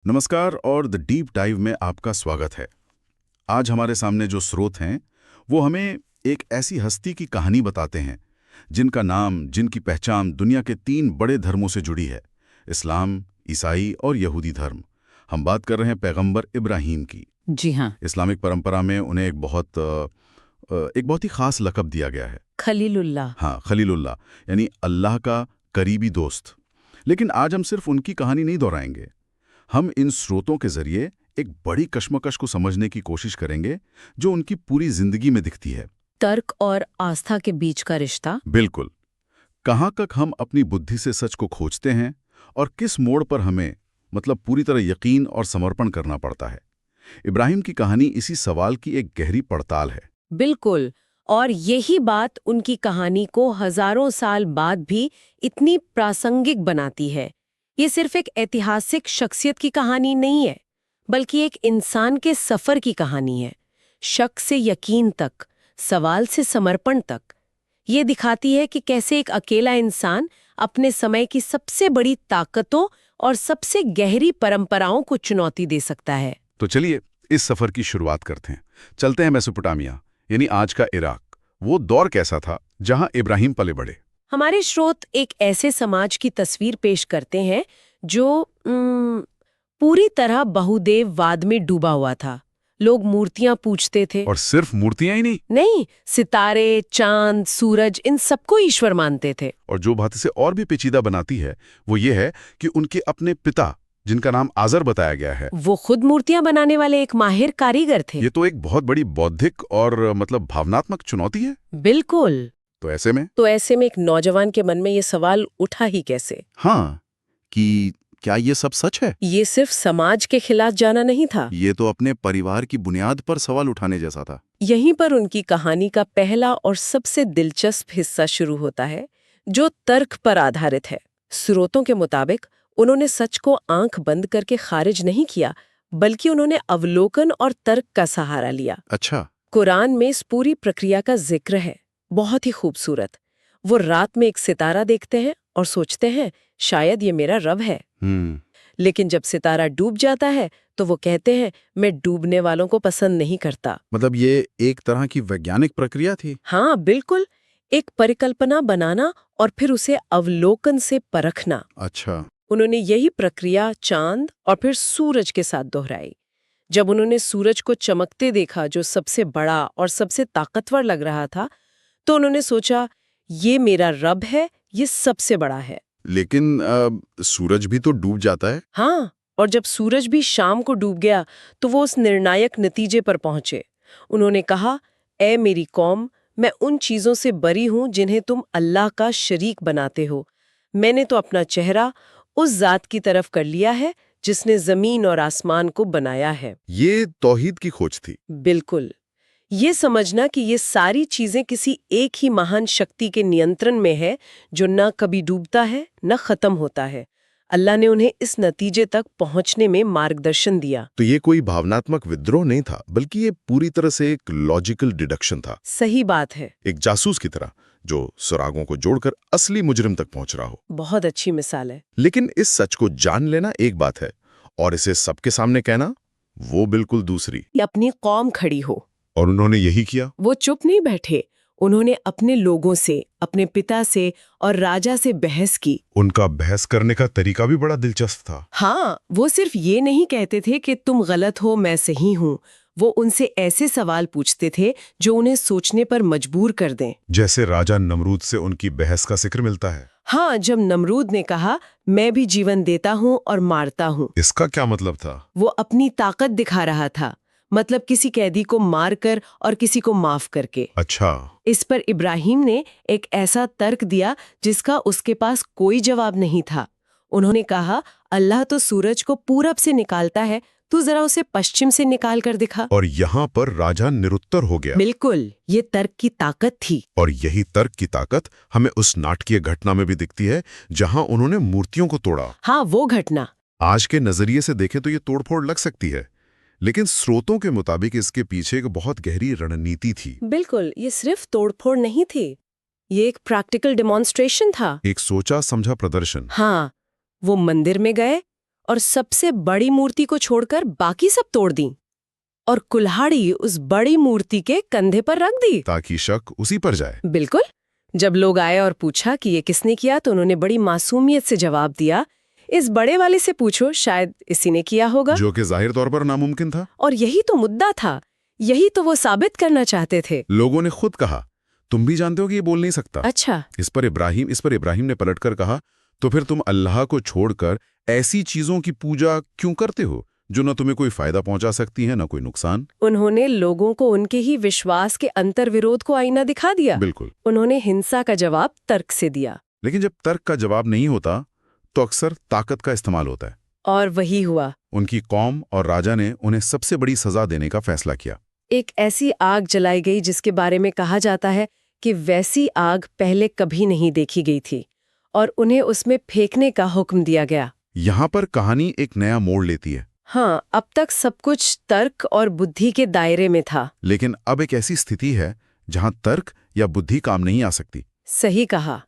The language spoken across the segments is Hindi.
नमस्कार और द डीप डाइव में आपका स्वागत है। आज हमारे सामने जो स्रोत हैं वो हमें एक ऐसी हस्ती की कहानी बताते हैं जिनका नाम, जिनकी पहचान दुनिया के 3 बड़े धर्मों से जुड़ी है, इस्लाम, ईसाई और यहूदी धर्म। हम बात कर रहे हैं पैगंबर इब्राहीम की। जी हाँ। इस्लामिक परंपरा में उन्हें एक बहुत ही खास लक़ब दिया गया है, खलीलुल्लाह। हाँ, खलीलुल्लाह, यानी अल्लाह का करीबी दोस्त। लेकिन आज हम सिर्फ उनकी कहानी नहीं दोहराएंगे। हम इन स्रोतों के जरिए एक बड़ी कश्मकश को समझने की कोशिश करेंगे जो उनकी पूरी जिंदगी में दिखती है। तर्क और आस्था के बीच का रिश्ता। बिल्कुल। कहाँ तक हम अपनी बुद्धि से सच को खोजते हैं और किस मोड़ पर हमें पूरी तरह यकीन और समर्पण करना पड़ता है। इब्राहिम की कहानी इसी सवाल की एक गहरी पड़ताल है। बिल्कुल। और यही बात उनकी कहानी को हजारों साल बाद भी इतनी प्रासंगिक बनाती है। ये सिर्फ एक ऐतिहासिक शख्सियत की कहानी नहीं है, बल्कि एक इंसान के सफर की कहानी है। शक से यकीन तक, सवाल से समर्पण तक। ये दिखाती है कि कैसे एक अकेला इंसान अपने समय की सबसे बड़ी ताकतों और सबसे गहरी परंपराओं को चुनौती दे सकता है। तो चलिए इस सफर की शुरुआत करते हैं। चलते हैं मेसोपोटामिया, यानी आज का इराक। वो दौर कैसा था जहां इब्राहिम पले बढ़े? हमारे स्रोत एक ऐसे समाज की तस्वीर पेश करते हैं जो पूरी तरह बहुदेववाद में डूबा हुआ था। लोग मूर्तियां पूजते थे। और सिर्फ मूर्तियां ही नहीं, सितारे, चांद, सूरज, इन सबको ईश्वर मानते थे। और जो बात इसे और भी पेचीदा बनाती है वो ये है कि उनके अपने पिता, जिनका नाम आजर बताया गया है, वो खुद मूर्तियां बनाने वाले एक माहिर कारीगर थे। ये तो एक बहुत बड़ी बौद्धिक और भावनात्मक चुनौती है। बिल्कुल। तो ऐसे में एक नौजवान के मन में ये सवाल उठा ही कैसे? हाँ, कि क्या ये सब सच है? ये सिर्फ समाज के खिलाफ जाना नहीं था। ये तो अपने परिवार की बुनियाद पर सवाल उठाने जैसा था। यहीं पर उनकी कहानी का पहला और सबसे दिलचस्प हिस्सा शुरू होता है, जो तर्क पर आधारित है। स्रोतों के मुताबिक उन्होंने सच को आंख बंद करके खारिज नहीं किया, बल्कि उन्होंने अवलोकन और तर्क का सहारा लिया। अच्छा। कुरान में इस पूरी प्रक्रिया का जिक्र है, बहुत ही खूबसूरत। वो रात में एक सितारा देखते हैं और सोचते हैं शायद ये मेरा रब है। लेकिन जब सितारा डूब जाता है तो वो कहते हैं मैं डूबने वालों को पसंद नहीं करता। ये एक तरह की वैज्ञानिक प्रक्रिया थी। हाँ बिल्कुल, एक परिकल्पना बनाना और फिर उसे अवलोकन से परखना। अच्छा। उन्होंने यही प्रक्रिया चांद और फिर सूरज के साथ दोहराई। जब उन्होंने सूरज को चमकते देखा, जो सबसे बड़ा और सबसे ताकतवर लग रहा था, तो उन्होंने सोचा ये मेरा रब है, ये सबसे बड़ा है। लेकिन सूरज भी तो डूब जाता है। हाँ, और जब सूरज भी शाम को डूब गया तो वो उस निर्णायक नतीजे पर पहुंचे। उन्होंने कहा, ऐ मेरी कौम, मैं उन चीजों से बरी हूं जिन्हें तुम अल्लाह का शरीक बनाते हो। मैंने तो अपना चेहरा उस जात की तरफ कर लिया है जिसने जमीन और आसमान को बनाया है। ये तौहीद की खोज थी। बिल्कुल। ये समझना कि ये सारी चीजें किसी एक ही महान शक्ति के नियंत्रण में है, जो न कभी डूबता है न खत्म होता है। अल्लाह ने उन्हें इस नतीजे तक पहुंचने में मार्गदर्शन दिया। तो ये कोई भावनात्मक विद्रोह नहीं था, बल्कि ये पूरी तरह से एक लॉजिकल डिडक्शन था। सही बात है। एक जासूस की तरह जो सुरागों को जोड़कर असली मुजरिम तक पहुंच रहा हो। बहुत अच्छी मिसाल है। लेकिन इस सच को जान लेना एक बात है और इसे सबके सामने कहना वो बिल्कुल दूसरी। अपनी कौम खड़ी हो। और उन्होंने यही किया। वो चुप नहीं बैठे, उन्होंने अपने लोगों से, अपने पिता से और राजा से बहस की। उनका बहस करने का तरीका भी बड़ा दिलचस्प था। हाँ, वो सिर्फ ये नहीं कहते थे कि तुम गलत हो, मैं सही हूँ। वो उनसे ऐसे सवाल पूछते थे जो उन्हें सोचने पर मजबूर कर दें। जैसे राजा नमरूद से उनकी बहस का जिक्र मिलता है। हाँ, जब नमरूद ने कहा मैं भी जीवन देता हूँ और मारता हूँ। इसका क्या मतलब था? वो अपनी ताकत दिखा रहा था, मतलब किसी कैदी को मारकर और किसी को माफ करके। अच्छा। इस पर इब्राहिम ने एक ऐसा तर्क दिया जिसका उसके पास कोई जवाब नहीं था। उन्होंने कहा, अल्लाह तो सूरज को पूरब से निकालता है, तू जरा उसे पश्चिम से निकाल कर दिखा। और यहाँ पर राजा निरुत्तर हो गया। बिल्कुल, ये तर्क की ताकत थी। और यही तर्क की ताकत हमें उस नाटकीय घटना में भी दिखती है जहां उन्होंने मूर्तियों को तोड़ा। हाँ, वो घटना। आज के नजरिए से देखें तो ये तोड़फोड़ लग सकती है, लेकिन स्रोतों के मुताबिक इसके पीछे एक बहुत गहरी रणनीति थी। बिल्कुल, ये सिर्फ तोड़फोड़ नहीं थी, ये एक प्रैक्टिकल डेमोन्स्ट्रेशन था। एक सोचा समझा प्रदर्शन। हाँ, वो मंदिर में गए और सबसे बड़ी मूर्ति को छोड़कर बाकी सब तोड़ दी और कुल्हाड़ी उस बड़ी मूर्ति के कंधे पर रख दी ताकि शक उसी पर जाए। बिल्कुल। जब लोग आए और पूछा कि ये किसने किया तो उन्होंने बड़ी मासूमियत से जवाब दिया, इस बड़े वाले से पूछो, शायद इसी ने किया होगा। जो कि जाहिर तौर पर नामुमकिन था। और यही तो मुद्दा था, यही तो वो साबित करना चाहते थे। लोगों ने खुद कहा, तुम भी जानते हो कि ये बोल नहीं सकता। अच्छा। इस पर इब्राहिम ने पलटकर कहा, तो फिर तुम अल्लाह को छोड़कर ऐसी चीजों की पूजा क्यों करते हो जो न तुम्हें कोई फायदा पहुंचा सकती है न कोई नुकसान। उन्होंने लोगों को उनके ही विश्वास के अंतर्विरोध को आईना दिखा दिया। बिल्कुल। उन्होंने हिंसा का जवाब तर्क से दिया। लेकिन जब तर्क का जवाब नहीं होता तो अक्सर ताकत का इस्तेमाल होता है। और वही हुआ। उनकी कौम और राजा ने उन्हें सबसे बड़ी सजा देने का फैसला किया। एक ऐसी आग जलाई गई जिसके बारे में कहा जाता है कि वैसी आग पहले कभी नहीं देखी गई थी, और उन्हें उसमें फेंकने का हुक्म दिया गया। यहाँ पर कहानी एक नया मोड़ लेती है। हाँ, अब तक सब कुछ तर्क और बुद्धि के दायरे में था। लेकिन अब एक ऐसी स्थिति है जहाँ तर्क या बुद्धि काम नहीं आ सकती। सही कहा।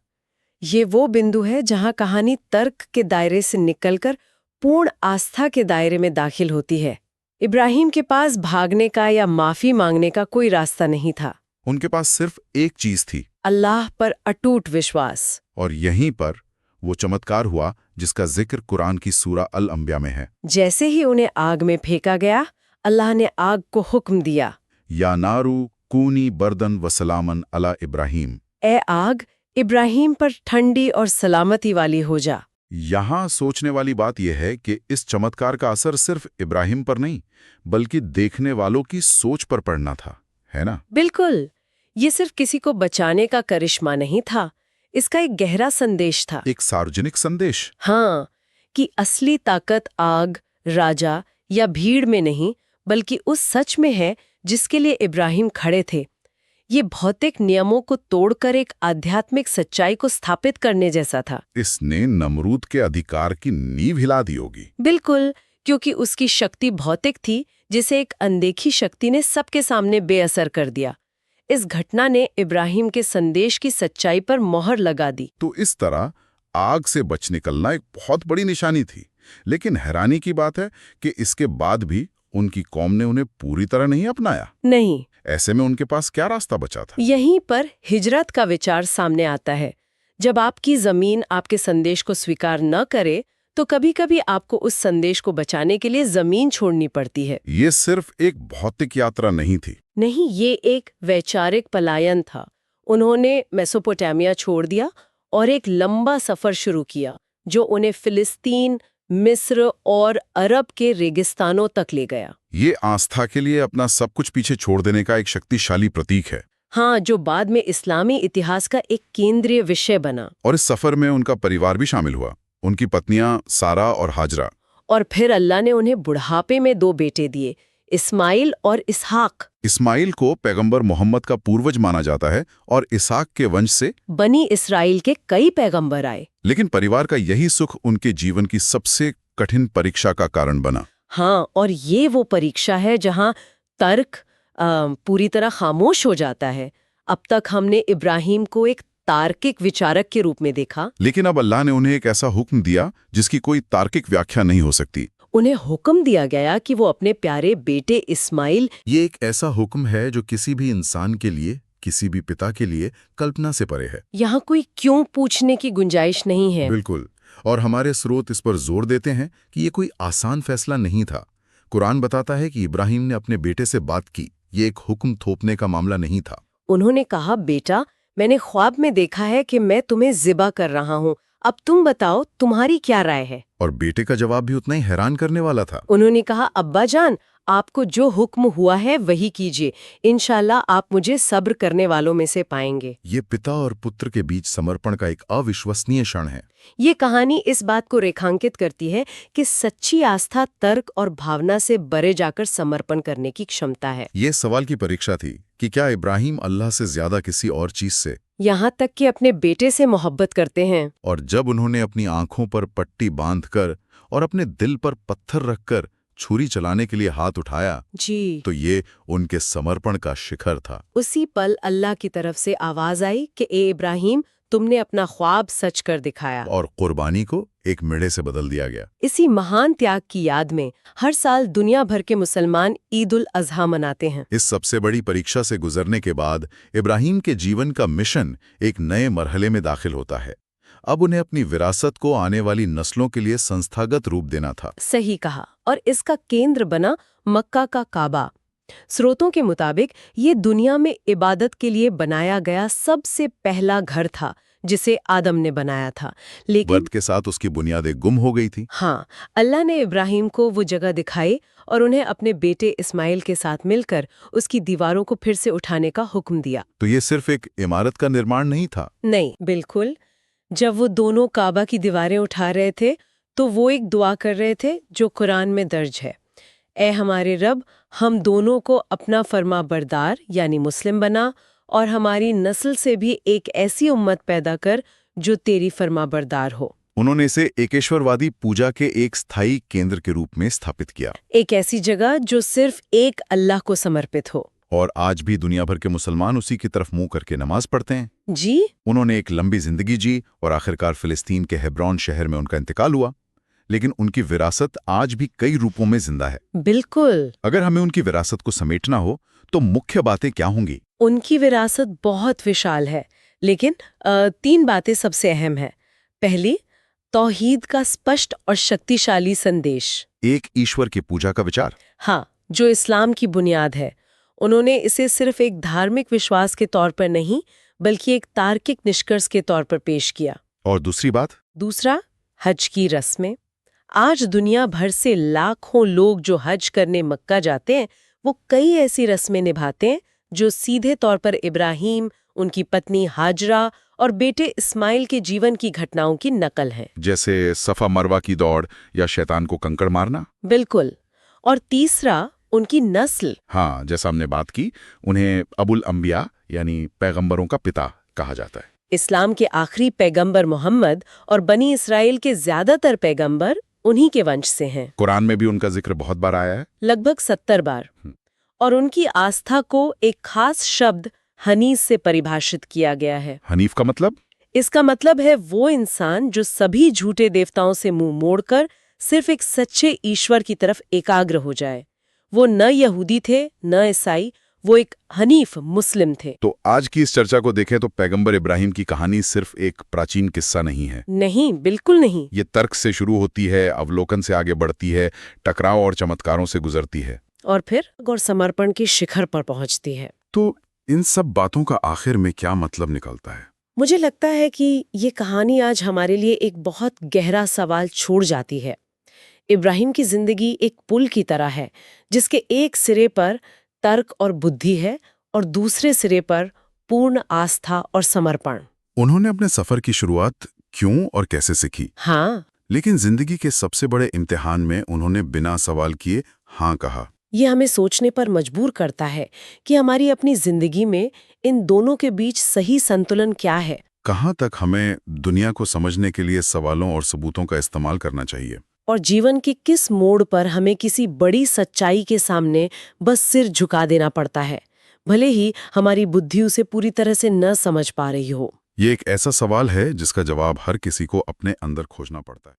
ये वो बिंदु है जहाँ कहानी तर्क के दायरे से निकलकर पूर्ण आस्था के दायरे में दाखिल होती है। इब्राहिम के पास भागने का या माफी मांगने का कोई रास्ता नहीं था। उनके पास सिर्फ एक चीज थी, अल्लाह पर अटूट विश्वास। और यहीं पर वो चमत्कार हुआ जिसका जिक्र कुरान की सूरा अल अंबिया में है। जैसे ही उन्हें आग में फेंका गया, अल्लाह ने आग को हुक्म दिया, या नारू कूनी बर्दन व सलामन अला इब्राहिम। ए आग, इब्राहिम पर ठंडी और सलामती वाली हो जा। यहाँ सोचने वाली बात यह है कि इस चमत्कार का असर सिर्फ इब्राहिम पर नहीं बल्कि देखने वालों की सोच पर पड़ना था, है ना? बिल्कुल। ये सिर्फ किसी को बचाने का करिश्मा नहीं था, इसका एक गहरा संदेश था। एक सार्वजनिक संदेश। हाँ, कि असली ताकत आग, राजा या भीड़ में नहीं बल्कि उस सच में है जिसके लिए इब्राहिम खड़े थे। ये भौतिक नियमों को तोड़कर एक आध्यात्मिक सच्चाई को स्थापित करने जैसा था। इसने नमरूद के अधिकार की नींव हिला दी होगी। बिल्कुल, क्योंकि उसकी शक्ति भौतिक थी जिसे एक अनदेखी शक्ति ने सबके सामने बेअसर कर दिया। इस घटना ने इब्राहिम के संदेश की सच्चाई पर मोहर लगा दी। तो इस तरह आग से बच निकलना एक बहुत बड़ी निशानी थी। लेकिन हैरानी की बात है कि इसके बाद भी उनकी कौम ने उन्हें पूरी तरह नहीं अपनाया। नहीं। ऐसे में उनके पास क्या रास्ता बचा था? यहीं पर हिजरत का विचार सामने आता है। जब आपकी जमीन आपके संदेश को स्वीकार न करे तो कभी-कभी आपको उस संदेश को बचाने के लिए जमीन छोड़नी पड़ती है। ये सिर्फ एक भौतिक यात्रा नहीं थी। नहीं, ये एक वैचारिक पलायन था। उन्होंने मेसोपोटामिया छोड़ दिया और एक लंबा सफर शुरू किया जो उन्हें फिलिस्तीन, मिस्र और अरब के रेगिस्तानों तक ले गया। ये आस्था के लिए अपना सब कुछ पीछे छोड़ देने का एक शक्तिशाली प्रतीक है। हाँ, जो बाद में इस्लामी इतिहास का एक केंद्रीय विषय बना। और इस सफर में उनका परिवार भी शामिल हुआ, उनकी पत्नियां सारा और हाजरा। और फिर अल्लाह ने उन्हें बुढ़ापे में 2 बेटे दिए, इस्माइल और इसहाक। इस्माइल को पैगंबर मोहम्मद का पूर्वज माना जाता है और इसहाक के वंश से बनी इसराइल के कई पैगंबर आए। लेकिन परिवार का यही सुख उनके जीवन की सबसे कठिन परीक्षा का कारण बना। हाँ, और ये वो परीक्षा है जहाँ तर्क पूरी तरह खामोश हो जाता है। अब तक हमने इब्राहिम को एक तार्किक विचारक के रूप में देखा, लेकिन अब अल्लाह ने उन्हें एक ऐसा हुक्म दिया जिसकी कोई तार्किक व्याख्या नहीं हो सकती। उन्हें हुक्म दिया गया कि वो अपने प्यारे बेटे इस्माइल। ये एक ऐसा हुक्म है जो किसी भी इंसान के लिए, किसी भी पिता के लिए कल्पना से परे है। यहाँ कोई क्यों पूछने की गुंजाइश नहीं है। बिल्कुल। और हमारे स्रोत इस पर जोर देते हैं कि ये कोई आसान फैसला नहीं था। कुरान बताता है कि इब्राहिम ने अपने बेटे से बात की, ये एक हुक्म थोपने का मामला नहीं था। उन्होंने कहा, बेटा, मैंने ख्वाब में देखा है कि मैं तुम्हें ज़िबा कर रहा हूँ, अब तुम बताओ तुम्हारी क्या राय है। और बेटे का जवाब भी उतना ही हैरान करने वाला था। उन्होंने कहा, अब्बा जान, आपको जो हुक्म हुआ है वही कीजिए, इंशाल्लाह आप मुझे सब्र करने वालों में से पाएंगे। ये पिता और पुत्र के बीच समर्पण का एक अविश्वसनीय क्षण है। ये कहानी इस बात को रेखांकित करती है कि सच्ची आस्था तर्क और भावना से बरे जाकर समर्पण करने की क्षमता है। ये सवाल की परीक्षा थी कि क्या इब्राहिम अल्लाह से ज्यादा किसी और चीज से, यहाँ तक कि अपने बेटे से मोहब्बत करते हैं। और जब उन्होंने अपनी आंखों पर पट्टी बांधकर और अपने दिल पर पत्थर रखकर छुरी चलाने के लिए हाथ उठाया जी, तो ये उनके समर्पण का शिखर था। उसी पल अल्लाह की तरफ से आवाज आई कि ए इब्राहिम, तुमने अपना ख्वाब सच कर दिखाया। और कुर्बानी को एक मेढ़े से बदल दिया गया। इसी महान त्याग की याद में हर साल दुनिया भर के मुसलमान ईद उल अजहा मनाते हैं। इस सबसे बड़ी परीक्षा से गुजरने के बाद इब्राहिम के जीवन का मिशन एक नए मरहले में दाखिल होता है। अब उन्हें अपनी विरासत को आने वाली नस्लों के लिए संस्थागत रूप देना था। सही कहा। और इसका केंद्र बना मक्का का काबा। स्रोतों के मुताबिक ये दुनिया में इबादत के लिए बनाया गया सबसे पहला घर था जिसे आदम ने बनाया था। लेकिन वक्त के साथ उसकी बुनियादें गुम हो गई थी। हाँ, अल्लाह ने इब्राहिम को वो जगह दिखाई और उन्हें अपने बेटे इस्माइल के साथ मिलकर उसकी दीवारों को फिर से उठाने का हुक्म दिया। तो ये सिर्फ एक इमारत का निर्माण नहीं था। नहीं, बिल्कुल। जब वो दोनों काबा की दीवारें उठा रहे थे तो वो एक दुआ कर रहे थे जो कुरान में दर्ज है। ए हमारे रब, हम दोनों को अपना फर्मा बरदार यानी मुस्लिम बना और हमारी नस्ल से भी एक ऐसी उम्मत पैदा कर जो तेरी फर्मा बरदार हो। उन्होंने इसे एकेश्वरवादी पूजा के एक स्थायी केंद्र के रूप में स्थापित किया। एक ऐसी जगह जो सिर्फ एक अल्लाह को समर्पित हो। और आज भी दुनिया भर के मुसलमान उसी की तरफ मुंह करके नमाज पढ़ते हैं। जी। उन्होंने एक लंबी जिंदगी जी और आखिरकार फिलिस्तीन के हेब्रोन शहर में उनका इंतकाल हुआ। लेकिन उनकी विरासत आज भी कई रूपों में जिंदा है। बिल्कुल। अगर हमें उनकी विरासत को समेटना हो तो मुख्य बातें क्या होंगी? उनकी विरासत बहुत विशाल है, लेकिन 3 बातें सबसे अहम है। पहली, तौहीद का स्पष्ट और शक्तिशाली संदेश। एक ईश्वर की पूजा का विचार। हाँ, जो इस्लाम की बुनियाद है। उन्होंने इसे सिर्फ एक धार्मिक विश्वास के तौर पर नहीं, बल्कि एक तार्किक निष्कर्ष के तौर पर पेश किया। और दूसरी बात? दूसरा, हज की रस्में। आज दुनिया भर से लाखों लोग जो हज करने मक्का जाते हैं, वो कई ऐसी रस्में निभाते हैं जो सीधे तौर पर इब्राहिम, उनकी पत्नी हाजरा और बेटे इस्माइल के जीवन की घटनाओं की नकल है। जैसे सफा मरवा की दौड़ या शैतान को कंकड़ मारना। बिल्कुल। और तीसरा, उनकी नस्ल। हाँ, जैसा हमने बात की, उन्हें अबुल अंबिया यानी पैगंबरों का पिता कहा जाता है। इस्लाम के आखिरी पैगंबर मोहम्मद और बनी इसराइल के ज्यादातर पैगंबर उन्हीं के वंश से हैं। कुरान में भी उनका जिक्र बहुत बार आया है, लगभग 70 बार। और उनकी आस्था को एक खास शब्द हनीफ से परिभाषित किया गया है। हनीफ का मतलब? इसका मतलब है वो इंसान जो सभी झूठे देवताओं से मुंह मोड़कर सिर्फ एक सच्चे ईश्वर की तरफ एकाग्र हो जाए। वो न यहूदी थे न ईसाई, वो एक हनीफ मुस्लिम थे। तो आज की इस चर्चा को देखें तो पैगंबर इब्राहिम की कहानी सिर्फ एक प्राचीन किस्सा नहीं है। नहीं, बिल्कुल नहीं। ये तर्क से शुरू होती है, अवलोकन से आगे बढ़ती है, टकराव और चमत्कारों से गुजरती है, और फिर और समर्पण की शिखर पर पहुंचती है। तो इन सब बातों का आखिर में क्या मतलब निकलता है? मुझे लगता है कि ये कहानी आज हमारे लिए एक बहुत गहरा सवाल छोड़ जाती है। इब्राहिम की जिंदगी एक पुल की तरह है, जिसके एक सिरे पर तर्क और बुद्धि है और दूसरे सिरे पर पूर्ण आस्था और समर्पण। उन्होंने अपने सफर की शुरुआत क्यों और कैसे से की? हाँ, लेकिन जिंदगी के सबसे बड़े इम्तिहान में उन्होंने बिना सवाल किए हाँ कहा। ये हमें सोचने पर मजबूर करता है कि हमारी अपनी जिंदगी में इन दोनों के बीच सही संतुलन क्या है। कहाँ तक हमें दुनिया को समझने के लिए सवालों और सबूतों का इस्तेमाल करना चाहिए? और जीवन के किस मोड़ पर हमें किसी बड़ी सच्चाई के सामने बस सिर झुका देना पड़ता है, भले ही हमारी बुद्धि उसे पूरी तरह से न समझ पा रही हो। ये एक ऐसा सवाल है जिसका जवाब हर किसी को अपने अंदर खोजना पड़ता है।